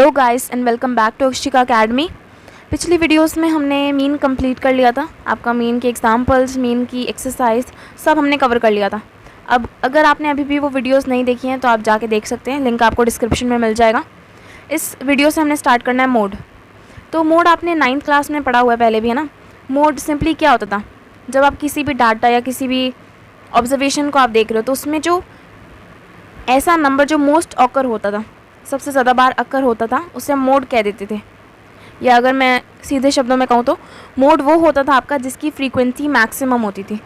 Hello guys and welcome back to Akshika academy. पिछली videos में हमने मीन कंप्लीट कर लिया था। आपका मीन के एग्जांपल्स, मीन की एक्सरसाइज सब हमने कवर कर लिया था। अब अगर आपने अभी भी वो वीडियोस नहीं देखी हैं तो आप जाके देख सकते हैं, लिंक आपको डिस्क्रिप्शन में मिल जाएगा। इस वीडियो से हमने स्टार्ट करना है मोड। तो मोड आपने 9th क्लास में पढ़ा हुआ है पहले भी, है ना। मोड सिंपली क्या होता था, जब आप किसी भी डाटा या किसी भी ऑब्जर्वेशन को आप देख रहे हो तो उसमें जो ऐसा नंबर जो मोस्ट ऑकर होता था, सबसे ज़्यादा बार अकर होता था, उसे हम मोड कह देते थे। या अगर मैं सीधे शब्दों में कहूँ तो मोड वो होता था आपका जिसकी फ्रीक्वेंसी मैक्सिमम होती थी।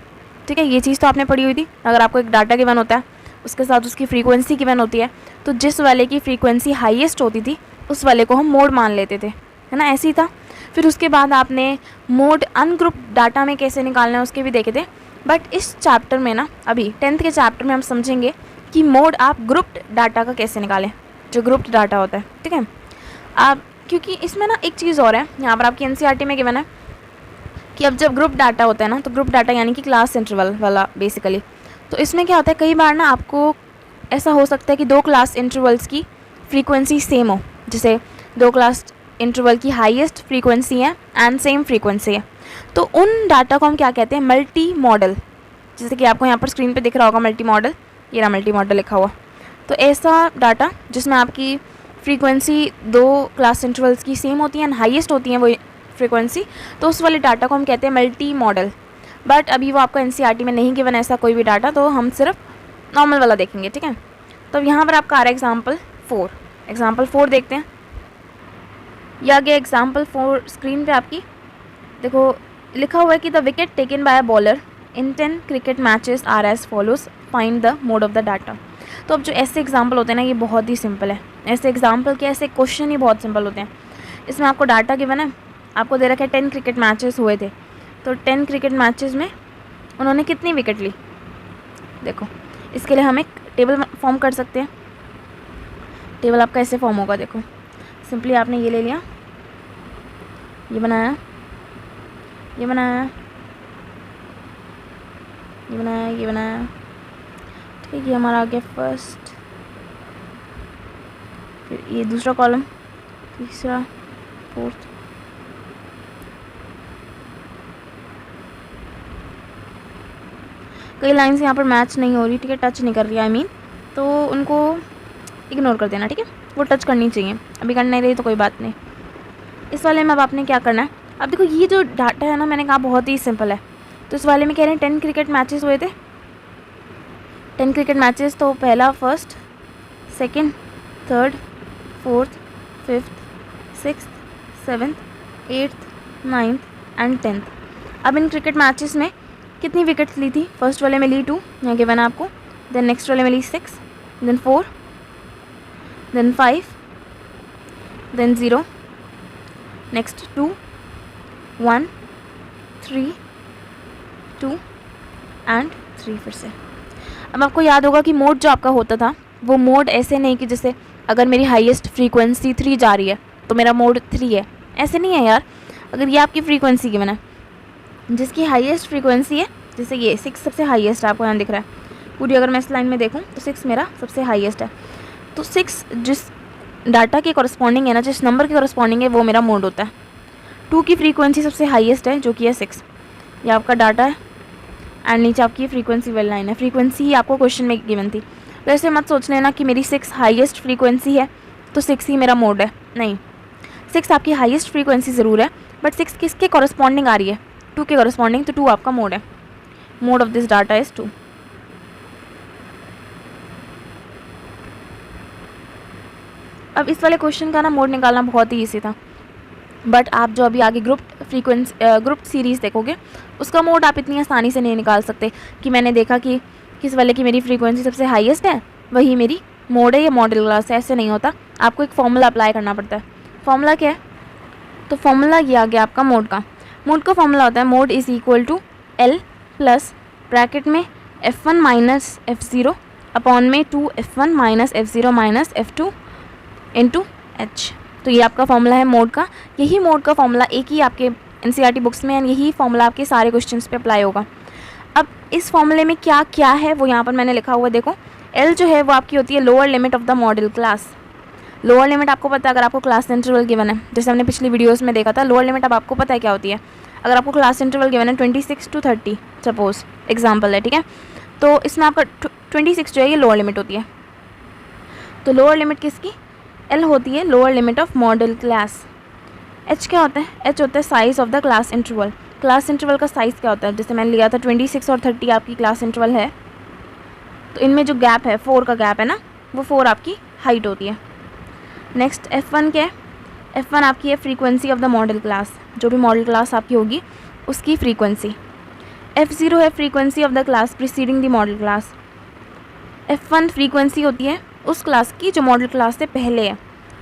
ठीक है, ये चीज़ तो आपने पढ़ी हुई थी। अगर आपको एक डाटा गिवन होता है, उसके साथ उसकी फ्रीक्वेंसी गिवन होती है, तो जिस वाले की फ्रीक्वेंसी हाईएस्ट होती थी उस वाले को हम मोड मान लेते थे, है ना। ऐसे ही था। फिर उसके बाद आपने मोड अनग्रुप डाटा में कैसे निकालना है उसके भी देखे थे। बट इस चैप्टर में ना, अभी 10th के चैप्टर में हम समझेंगे कि मोड आप ग्रुप्ड डाटा का कैसे निकालें, जो ग्रुप्ड डाटा होता है। ठीक है, आप क्योंकि इसमें ना एक चीज़ और है, यहाँ पर आपकी एनसीईआरटी में गिवन है कि अब जब ग्रुप डाटा होता है ना, तो ग्रुप डाटा यानी कि क्लास इंटरवल वाला बेसिकली। तो इसमें क्या होता है, कई बार ना आपको ऐसा हो सकता है कि दो क्लास इंटरवल्स की फ्रीक्वेंसी सेम हो। जैसे दो क्लास इंटरवल की हाईएस्ट फ्रीक्वेंसी है एंड सेम फ्रीक्वेंसी है, तो उन डाटा को हम क्या कहते हैं, मल्टी मॉडल। जैसे कि आपको यहाँ पर स्क्रीन पे दिख रहा होगा मल्टी मॉडल, ये रहा मल्टी मॉडल लिखा हुआ। तो ऐसा डाटा जिसमें आपकी फ्रीक्वेंसी दो क्लास इंटरवल्स की सेम होती है एंड हाईएस्ट होती है वो फ्रीक्वेंसी, तो उस वाले डाटा को हम कहते हैं मल्टी मॉडल। बट अभी वो आपको एनसीईआरटी में नहीं गिवन ऐसा कोई भी डाटा, तो हम सिर्फ नॉर्मल वाला देखेंगे। ठीक है, तो यहाँ पर आपका आ रहा है एग्जाम्पल 4 देखते हैं। या आगे एग्जाम्पल 4 स्क्रीन पे आपकी देखो लिखा हुआ है कि the wicket taken by a bowler in 10 cricket matches are as follows, find the mode of the data. तो अब जो ऐसे एग्जाम्पल होते हैं ना, ये बहुत ही सिंपल है। ऐसे एग्जाम्पल के ऐसे क्वेश्चन ही बहुत सिंपल होते हैं। इसमें आपको डाटा गिवन है, आपको दे रखा है 10 क्रिकेट मैचेस हुए थे, तो 10 क्रिकेट मैचेस में उन्होंने कितनी विकेट ली। देखो, इसके लिए हम एक टेबल फॉर्म कर सकते हैं। टेबल आपका ऐसे फॉर्म होगा। देखो, सिंपली आपने ये ले लिया, ये बनाया, ये बनाया, ये बनाया, ये बनाया। ठीक है, ये हमारा आ गया फर्स्ट, फिर ये दूसरा कॉलम, तीसरा, फोर्थ। कई लाइन्स यहाँ पर मैच नहीं हो रही, ठीक है, टच नहीं कर रही, आई मीन, तो उनको इग्नोर कर देना। ठीक है, वो टच करनी चाहिए, अभी कर नहीं रही तो कोई बात नहीं। इस वाले में अब आपने क्या करना है, अब देखो ये जो डाटा है ना, मैंने कहा बहुत ही सिंपल है। तो इस वाले में कह रहे हैं 10 क्रिकेट मैचेस हुए थे, 10 क्रिकेट मैचेस, तो पहला, first, second, third, fourth, fifth, sixth, seventh, eighth, 9th and 10th। अब इन क्रिकेट मैचेस में कितनी विकेट्स ली थी, फर्स्ट वाले में ली 2, यहाँ गिवन है आपको, देन नेक्स्ट वाले में ली 6, then 4, then 5, then 0, next 2, 1, 3, 2 and 3 फिर से। अब आपको याद होगा कि मोड जो आपका होता था वो मोड ऐसे नहीं कि जैसे अगर मेरी हाईएस्ट फ्रीक्वेंसी 3 जा रही है तो मेरा मोड 3 है, ऐसे नहीं है यार। अगर ये आपकी फ्रीक्वेंसी गिवन है, जिसकी हाईएस्ट फ्रीक्वेंसी है, जैसे ये 6 सबसे हाईएस्ट है, आपको यहाँ दिख रहा है पूरी, अगर मैं इस लाइन में देखूँ तो 6 मेरा सबसे हाईएस्ट है। तो 6 जिस डाटा के कॉरस्पॉन्डिंग है ना, जिस नंबर के कॉरस्पॉन्डिंग है, वो मेरा मोड होता है। 2 की फ्रीक्वेंसी सबसे हाईएस्ट है जो कि है 6, ये आपका डाटा है एंड नीचे आपकी फ्रीक्वेंसी वाली लाइन है। फ्रीक्वेंसी ही आपको क्वेश्चन में गिवन थी, तो ऐसे मत सोच लेना कि मेरी 6 हाईएस्ट फ्रीक्वेंसी है तो 6 ही मेरा मोड है। नहीं, 6 आपकी हाईएस्ट फ्रीक्वेंसी ज़रूर है, बट 6 किसके कॉरस्पॉन्डिंग आ रही है, 2 के कॉरस्पॉन्डिंग, तो 2 आपका मोड है। Mode of this data is 2। अब इस वाले क्वेश्चन का ना मोड निकालना बहुत ही ईजी था, बट आप जो अभी आगे ग्रुप सीरीज़ देखोगे उसका मोड आप इतनी आसानी से नहीं निकाल सकते कि मैंने देखा कि किस वाले की मेरी फ्रीक्वेंसी सबसे हाईएस्ट है वही मेरी मोड है या मॉडल क्लास है, ऐसे नहीं होता। आपको एक फॉर्मूला अप्लाई करना पड़ता है। फॉर्मूला क्या है, तो फॉर्मूला ये आ गया आपका मोड का। मोड का फॉर्मूला होता है mode is equal to L plus bracket में F1 माइनस F0 अपॉन में 2F1 minus F0 minus F2 into H। तो ये आपका फॉर्मूला है मोड का। यही मोड का फॉर्मूला एक ही आपके एनसीईआरटी बुक्स में, यही फॉर्मूला आपके सारे क्वेश्चंस पे अप्लाई होगा। अब इस फॉर्मूले में क्या क्या है वो यहाँ पर मैंने लिखा हुआ है। देखो, L जो है वो आपकी होती है lower limit of the model class, lower limit आपको पता है, अगर आपको क्लास इंटरवल गिवन है, जैसे हमने पिछली वीडियोस में देखा था, लोअर लिमिट अब आपको पता है क्या होती है। अगर आपको क्लास इंटरवल गिवन है 26 to 30 सपोज एग्जाम्पल है, ठीक है, तो इसमें आपका 26 जो है ये लोअर लिमिट होती है। तो लोअर लिमिट किसकी, एल होती है lower limit of model class. H क्या होता है, एच होता है size of the class interval. Class interval का साइज़ क्या होता है, जैसे मैंने लिया था 26 और 30 आपकी क्लास इंटरवल है, तो इनमें जो गैप है 4 का गैप है ना, वो 4 आपकी हाइट होती है। नेक्स्ट F1 क्या है, F1 आपकी है frequency of the model class, जो भी मॉडल क्लास आपकी होगी उसकी फ्रीक्वेंसी। F0 है frequency of the class preceding the model class. F1 frequency होती है उस क्लास की जो मॉडल क्लास से पहले है।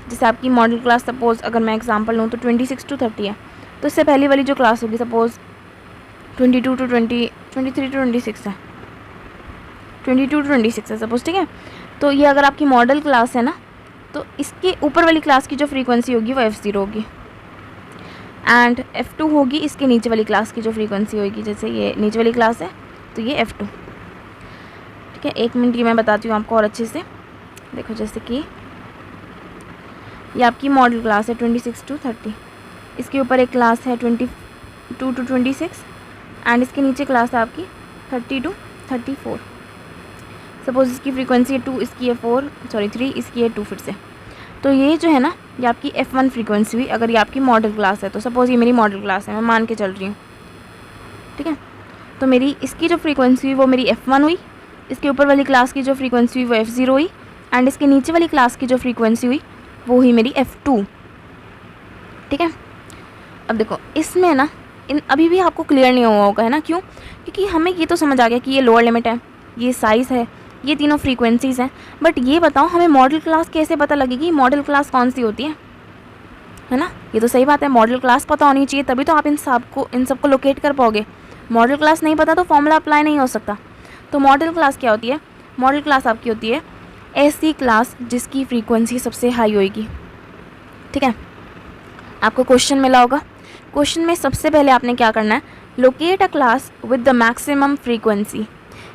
जैसे आपकी मॉडल क्लास सपोज अगर मैं एग्जांपल लूँ तो 26 to 30 है, तो इससे पहले वाली जो क्लास होगी सपोज 22 to 20, 23 to 26 है, 22 to 26 है सपोज, ठीक है। तो ये अगर आपकी मॉडल क्लास है ना, तो इसके ऊपर वाली क्लास की जो फ्रीक्वेंसी होगी वो F0 होगी, एंड F2 होगी इसके नीचे वाली क्लास की जो फ्रीक्वेंसी होगी। जैसे ये नीचे वाली क्लास है तो ये F2, ठीक है। 1 मिनट ये मैं बताती हूँ आपको और अच्छे से। देखो जैसे कि ये आपकी मॉडल क्लास है 26 to 30, इसके ऊपर एक क्लास है 22 to 26 एंड इसके नीचे क्लास है आपकी 30 to 34। सपोज इसकी फ्रीक्वेंसी है 2, इसकी है 3, इसकी है 2 फिर से। तो ये जो है ना ये आपकी F1 फ्रीक्वेंसी हुई, अगर ये आपकी मॉडल क्लास है। तो सपोज़ ये मेरी मॉडल क्लास है, मैं मान के चल रही हूँ, ठीक है। तो मेरी इसकी जो फ्रीक्वेंसी हुई वो मेरी F1 हुई, इसके ऊपर वाली क्लास की जो फ्रीक्वेंसी हुई वो F0 हुई, एंड इसके नीचे वाली क्लास की जो फ्रीक्वेंसी हुई वो हुई मेरी F2, ठीक है। अब देखो इसमें ना अभी भी आपको क्लियर नहीं हुआ होगा, है ना, क्यों? क्योंकि हमें ये तो समझ आ गया कि ये लोअर लिमिट है, ये साइज़ है, ये तीनों फ्रीक्वेंसीज़ हैं, बट ये बताओ हमें मॉडल क्लास कैसे पता लगेगी, मॉडल क्लास कौन सी होती है ना। ये तो सही बात है, मॉडल क्लास पता होनी चाहिए तभी तो आप इन सबको लोकेट कर पाओगे। मॉडल क्लास नहीं पता तो फॉर्मूला अप्लाई नहीं हो सकता। तो मॉडल क्लास क्या होती है, मॉडल क्लास आपकी होती है ऐसी क्लास जिसकी फ्रीक्वेंसी सबसे हाई होगी, ठीक है। आपको क्वेश्चन मिला होगा, क्वेश्चन में सबसे पहले आपने क्या करना है, locate a class with the maximum frequency.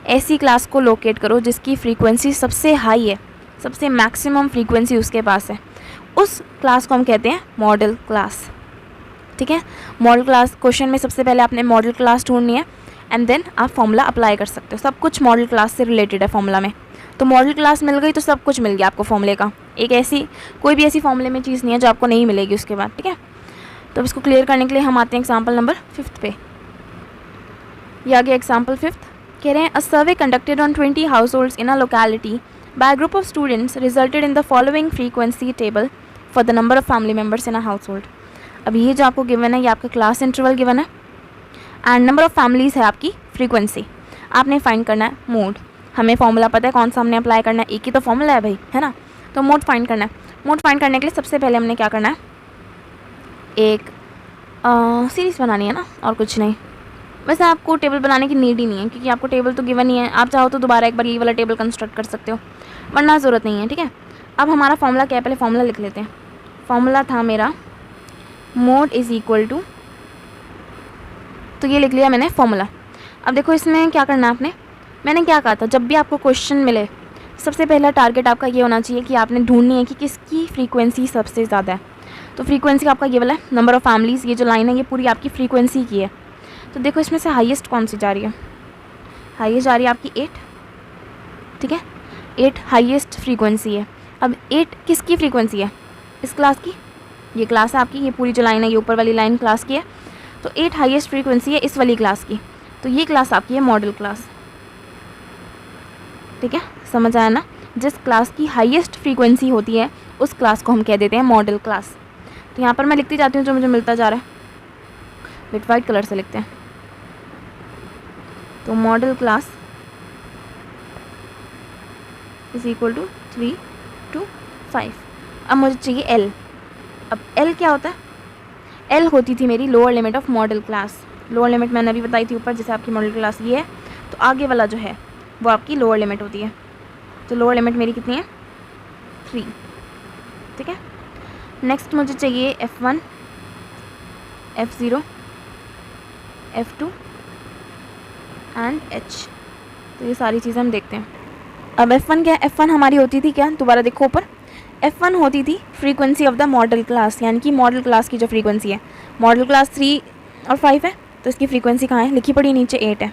ऐसी क्लास को लोकेट करो जिसकी फ्रीक्वेंसी सबसे हाई है, सबसे मैक्सिमम फ्रीक्वेंसी उसके पास है, उस क्लास को हम कहते हैं मॉडल क्लास, ठीक है। मॉडल क्लास क्वेश्चन में सबसे पहले आपने मॉडल क्लास ढूंढनी है एंड देन आप फॉर्मूला अप्लाई कर सकते हो। सब कुछ मॉडल क्लास से रिलेटेड है फॉर्मूला में। तो मॉडल क्लास मिल गई तो सब कुछ मिल गया आपको फॉर्मूले का। एक ऐसी कोई भी ऐसी फॉर्मूले में चीज़ नहीं है जो आपको नहीं मिलेगी उसके बाद, ठीक है। तो अब इसको क्लियर करने के लिए हम आते हैं एग्जाम्पल नंबर 5 पे। ये आ गया एग्जाम्पल 5। कह रहे हैं a survey conducted on 20 households in a locality by a group of students resulted in the following frequency table for the number of family members in a household. अब ये जो आपको given है ये आपका class interval given है and number of families है आपकी फ्रीक्वेंसी। आपने फाइंड करना है मोड। हमें फॉर्मूला पता है कौन सा हमने अप्लाई करना है, एक ही तो फॉर्मूला है भाई, है ना। तो मोड फाइंड करना है। मोड फाइंड करने के लिए सबसे पहले हमने क्या करना है, एक सीरीज़ बनानी है ना, और कुछ नहीं। वैसे आपको टेबल बनाने की नीड ही नहीं है क्योंकि आपको टेबल तो गिवन ही है। आप चाहो तो दोबारा एक बार ये वाला टेबल कंस्ट्रक्ट कर सकते हो, वरना ज़रूरत नहीं है, ठीक है। अब हमारा फॉर्मूला क्या है, पहले फॉर्मूला लिख लेते हैं। फॉर्मूला था मेरा मोड इज़ इक्वल टू, तो ये लिख लिया मैंने फॉर्मूला। अब देखो इसमें क्या करना है आपने, मैंने क्या कहा था, जब भी आपको क्वेश्चन मिले सबसे पहला टारगेट आपका ये होना चाहिए कि आपने ढूंढनी है कि किसकी फ्रीक्वेंसी सबसे ज़्यादा है। तो फ्रीक्वेंसी आपका ये वाला है, नंबर ऑफ़ फैमिलीज़, ये जो लाइन है ये पूरी आपकी फ्रीक्वेंसी की है। तो देखो इसमें से हाईएस्ट कौन सी जा रही है, हाईएस्ट जा रही है आपकी 8, ठीक है। 8 हाईएस्ट फ्रीक्वेंसी है। अब 8 किसकी फ्रीक्वेंसी है, इस क्लास की, ये क्लास है आपकी, ये पूरी जो लाइन है ये ऊपर वाली लाइन क्लास की है। तो 8 हाईएस्ट फ्रीक्वेंसी है इस वाली क्लास की, तो ये क्लास आपकी है मॉडल क्लास, ठीक है। समझ आया ना, जिस क्लास की हाईएस्ट फ्रीक्वेंसी होती है उस क्लास को हम कह देते हैं मॉडल क्लास। तो यहाँ पर मैं लिखती जाती हूँ जो मुझे मिलता जा रहा है, विथ वाइट कलर से लिखते हैं। तो modal class is equal to 3 to 5। अब मुझे चाहिए L। अब L क्या होता है, L होती थी मेरी lower limit of model class. Lower limit मैंने अभी बताई थी ऊपर, जैसे आपकी मॉडल क्लास ये है तो आगे वाला जो है वो आपकी लोअर लिमिट होती है। तो लोअर लिमिट मेरी कितनी है, 3, ठीक है। नेक्स्ट मुझे चाहिए F1, F0, F2 and H। तो ये सारी चीज़ें हम देखते हैं। अब F1 क्या है, F1 हमारी होती थी क्या, दोबारा देखो ऊपर, F1 होती थी frequency of the model class, यानी कि मॉडल क्लास की जो फ्रीक्वेंसी है, मॉडल क्लास 3 और 5 है, तो इसकी फ्रीक्वेंसी कहाँ है, लिखी पड़ी नीचे 8 है,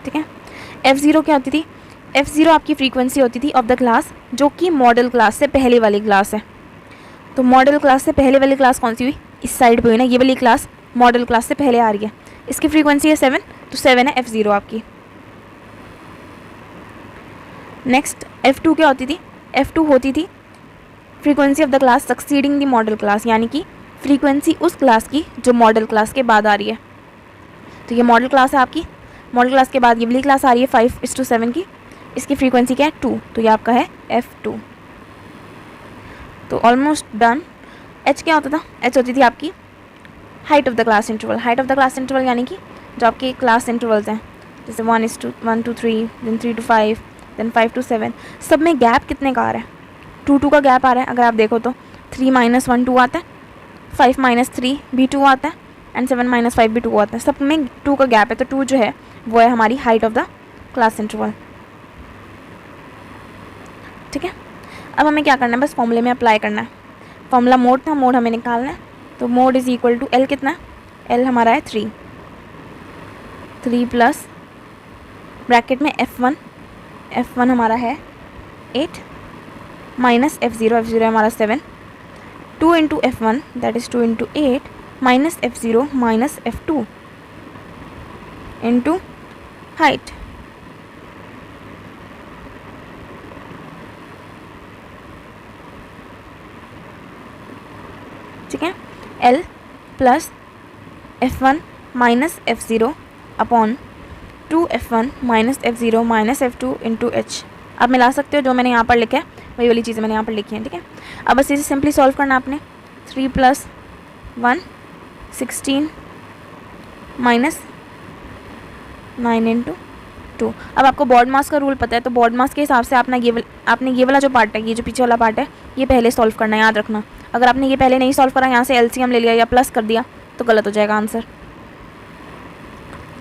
ठीक है। F0 क्या होती थी, F0 आपकी फ्रीक्वेंसी होती थी ऑफ द क्लास जो कि मॉडल क्लास से पहले वाली क्लास है। तो मॉडल क्लास से पहले वाली क्लास कौन सी हुई, इस साइड पे हुई ना, ये वाली क्लास मॉडल क्लास से पहले आ रही है, इसकी फ्रीक्वेंसी है 7, तो 7 है F0 आपकी। नेक्स्ट F2 क्या होती थी, F2 होती थी frequency of the class succeeding the model class, यानी कि फ्रीक्वेंसी उस क्लास की जो मॉडल क्लास के बाद आ रही है। तो ये मॉडल क्लास है आपकी, मॉडल क्लास के बाद ये वाली क्लास आ रही है 5:7 की, इसकी फ्रीक्वेंसी क्या है 2, तो ये आपका है F2। तो ऑलमोस्ट डन। H क्या होता था, H होती थी आपकी height of the class interval, height of the class interval यानी कि जो आपके क्लास इंटरवल्स हैं, जैसे 1 to 3, then 3 to 5, then 5 to 7, सब में गैप कितने का आ रहा है, 2 का गैप आ रहा है। अगर आप देखो तो 3 - 1 2 आता है, 5 - 3 भी 2 आता है, एंड 7 - 5 भी 2 आता है, सब में 2 का गैप है, तो 2 जो है वो है हमारी height of the class interval, ठीक है। अब हमें क्या करना है, बस फॉर्मूले में अप्लाई करना है। फॉर्मूला मोड था, मोड हमें निकालना है, तो mode is equal to L कितना है, L हमारा है 3 प्लस ब्रैकेट में F1 हमारा है 8 माइनस F0 हमारा 7, 2 into F1 that is 2 into 8 minus F0 minus F2 into height, ठीक है। L plus F1 minus F0 upon 2F1 minus F0 minus F2 into H। आप मिला सकते हो, जो मैंने यहाँ पर लिखा है वही वाली चीज़ें मैंने यहाँ पर लिखी हैं, ठीक है। अब बस इसे सिंपली सॉल्व करना आपने, 3 + 1 16 माइनस 9 इंटू 2। अब आपको बॉड मास का रूल पता है, तो बॉड मास के हिसाब से आपने ये वाला जो पार्ट है, ये जो पीछे वाला पार्ट है, ये पहले सॉल्व करना है, याद रखना। अगर आपने ये पहले नहीं सॉल्व करा, यहाँ से LCM ले लिया या प्लस कर दिया, तो गलत हो जाएगा आंसर।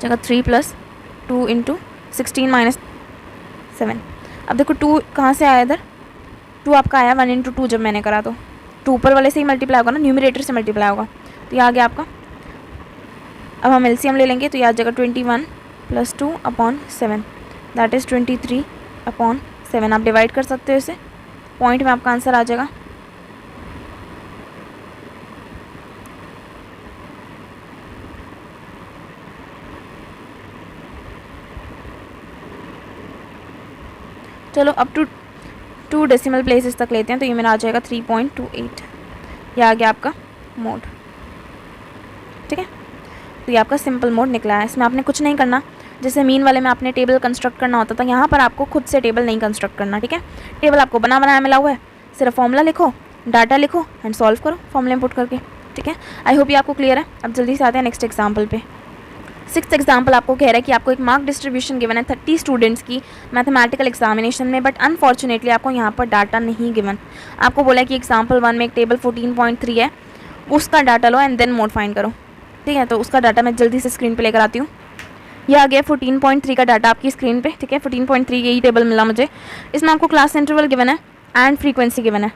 जगह 3 + 2 इंटू 16 माइनस 7। अब देखो 2 कहाँ से आया, इधर 2 आपका आया 1 इंटू 2, जब मैंने करा तो 2 ऊपर वाले से ही मल्टीप्लाई होगा ना, न्यूमरेटर से मल्टीप्लाई होगा, तो ये आ गया आपका। अब हम LCM ले लेंगे, तो ये आ जाएगा 21 + 2 अपॉन 7 दैट इज़ 23/7। आप डिवाइड कर सकते हो इसे, पॉइंट में आपका आंसर आ जाएगा। चलो अब 2 डेसिमल प्लेसेस तक लेते हैं, तो ये मेरा आ जाएगा 3.28। ये आ गया आपका मोड, ठीक है। तो ये आपका सिंपल मोड निकला है। इसमें आपने कुछ नहीं करना, जैसे मीन वाले में आपने टेबल कंस्ट्रक्ट करना होता था, यहाँ पर आपको खुद से टेबल नहीं कंस्ट्रक्ट करना, ठीक है। टेबल आपको बनाया मिला हुआ है, सिर्फ फॉर्मूला लिखो, डाटा लिखो एंड सॉल्व करो फॉर्मूले इनपुट करके, ठीक है। आई होप ये आपको क्लियर है। अब जल्दी से आते हैं नेक्स्ट एग्जाम्पल पे। 6th एग्जाम्पल आपको कह रहा है कि आपको एक मार्क डिस्ट्रीब्यूशन गिवन है 30 स्टूडेंट्स की मैथमेटिकल एग्जामिनेशन में, बट अनफॉर्चुनेटली आपको यहाँ पर डाटा नहीं गिवन। आपको बोला है कि एग्जाम्पल 1 में एक टेबल 14.3 है, उसका डाटा लो एंड देन मोड फाइंड करो, ठीक है। तो उसका डाटा मैं जल्दी से स्क्रीन पे लेकर आती हूँ। ये आ गया 14.3 का डाटा आपकी स्क्रीन पे, ठीक है। 14.3 यही टेबल मिला मुझे। इसमें आपको क्लास इंटरवल गिवन है एंड फ्रीक्वेंसी गिवन है।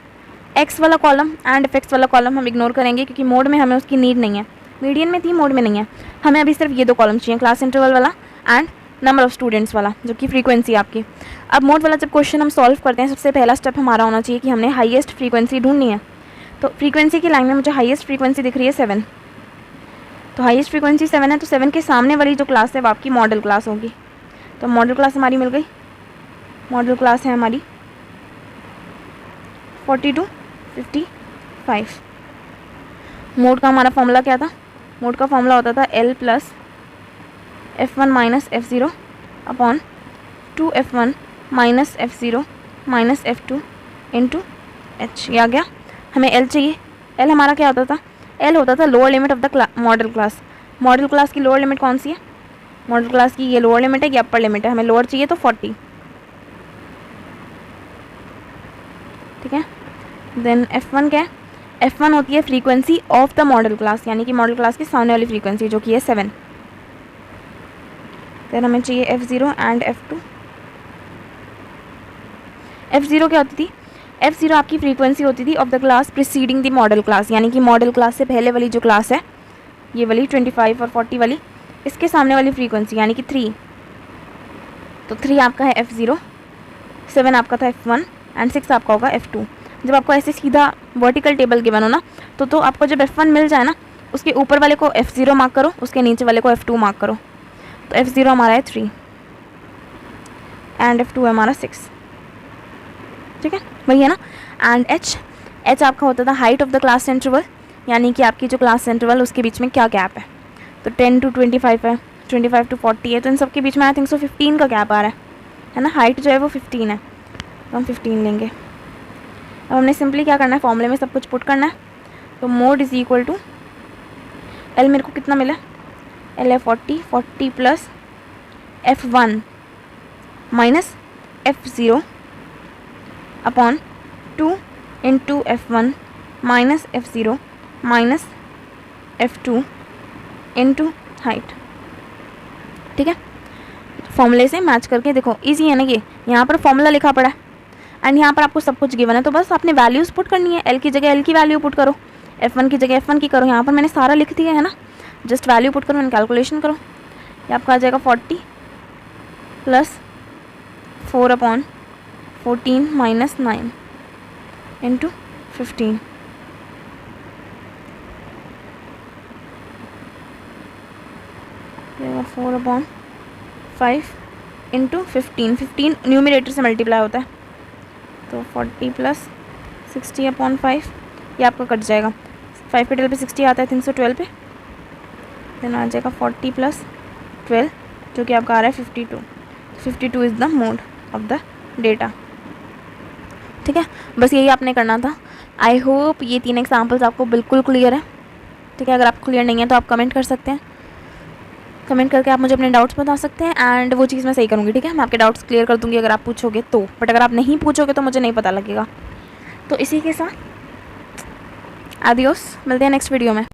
एक्स वाला कॉलम एंड एफ वाला कॉलम हम इग्नोर करेंगे, क्योंकि मोड में हमें उसकी नीड नहीं है। मीडियन में थी, मोड में नहीं है। हमें अभी सिर्फ ये 2 कॉलम चाहिए, क्लास इंटरवल वाला एंड नंबर ऑफ स्टूडेंट्स वाला, जो कि फ्रीक्वेंसी आपकी। अब मोड वाला जब क्वेश्चन हम सॉल्व करते हैं, सबसे पहला स्टेप हमारा होना चाहिए कि हमने हाईएस्ट फ्रीक्वेंसी ढूंढनी है। तो फ्रीक्वेंसी की लाइन में मुझे हाईएस्ट फ्रीक्वेंसी दिख रही है 7, तो हाईएस्ट फ्रीक्वेंसी 7 है, तो 7 के सामने वाली जो क्लास है वो आपकी मॉडल क्लास होगी। तो मॉडल क्लास हमारी मिल गई। मॉडल क्लास है हमारी 40 to 55। मोड का हमारा फॉर्मूला क्या था, मोड का फॉर्मूला होता था L plus F1 minus F0 upon 2F1 minus F0 minus F2 into H। ये आ गया। हमें L चाहिए। L हमारा क्या होता था, L होता था lower limit of the model class. Model class की लोअर लिमिट कौन सी है, मॉडल क्लास की ये लोअर लिमिट है, ये अपर लिमिट है। हमें लोअर चाहिए तो 40, ठीक है। देन F1 क्या है, F1 होती है frequency of the model class, यानी कि मॉडल क्लास की सामने वाली फ्रीक्वेंसी, जो कि है 7। देन हमें चाहिए F0 एंड F2। F0 क्या होती थी? F0 आपकी फ्रीक्वेंसी होती थी of the class preceding the model class, यानी कि मॉडल क्लास से पहले वाली जो क्लास है, ये वाली 25 और 40 वाली, इसके सामने वाली फ्रीक्वेंसी यानी कि 3। तो 3 आपका है F0, 7 आपका था F1 एंड 6 आपका होगा F2। जब आपको ऐसे सीधा वर्टिकल टेबल गिवन हो ना, तो आपको जब F1 मिल जाए ना, उसके ऊपर वाले को F0 मार्क करो, उसके नीचे वाले को F2 मार्क करो। तो F0 हमारा है 3 एंड F2 है हमारा 6, ठीक है, वही है ना। एंड H आपका होता था height of the class interval, यानी कि आपकी जो क्लास इंटरवल उसके बीच में क्या गैप है। तो 10 to 25 है, 25 to 40 है, तो इन सब के बीच में आई थिंक सो 15 का गैप आ रहा है ना। हाइट जो है वो 15 है, तो हम 15 लेंगे। अब हमने सिंपली क्या करना है, फॉर्मूले में सब कुछ पुट करना है। तो mode is equal to L, मेरे को कितना मिला, एल है 40 plus F1 minus F0 upon 2 into F1 minus F0 minus F2 into height, ठीक है। फॉर्मूले से मैच करके देखो, इजी है ना ये। यहाँ पर फॉर्मूला लिखा पड़ा है एंड यहाँ पर आपको सब कुछ गिवन है, तो बस आपने वैल्यूज़ पुट करनी है। एल की जगह एल की वैल्यू पुट करो, F1 की जगह F1 की करो। यहाँ पर मैंने सारा लिख दिया है ना, जस्ट वैल्यू पुट करो एंड कैलकुलेशन करो। ये आपका आ जाएगा 40 प्लस 4 अपॉन 14 माइनस 9 इंटू 15। ये 4 अपॉन 5 इंटू 15 न्यूमरेटर से मल्टीप्लाई होता है, तो 40 प्लस 60 अपॉन 5, ये आपका कट जाएगा। 5 पे 12 पे 60 आता है, 312 पे, देन आ जाएगा 40 प्लस 12 जो कि आपका आ रहा है 52। 52 is the mode of the data, ठीक है। बस यही आपने करना था। आई होप ये 3 एग्जाम्पल्स आपको बिल्कुल क्लियर है, ठीक है। अगर आप क्लियर नहीं है तो आप कमेंट कर सकते हैं, कमेंट करके आप मुझे अपने डाउट्स बता सकते हैं एंड वो चीज़ मैं सही करूँगी, ठीक है। मैं आपके डाउट्स क्लियर कर दूँगी अगर आप पूछोगे तो, बट अगर आप नहीं पूछोगे तो मुझे नहीं पता लगेगा। तो इसी के साथ आदियोस, मिलते हैं नेक्स्ट वीडियो में।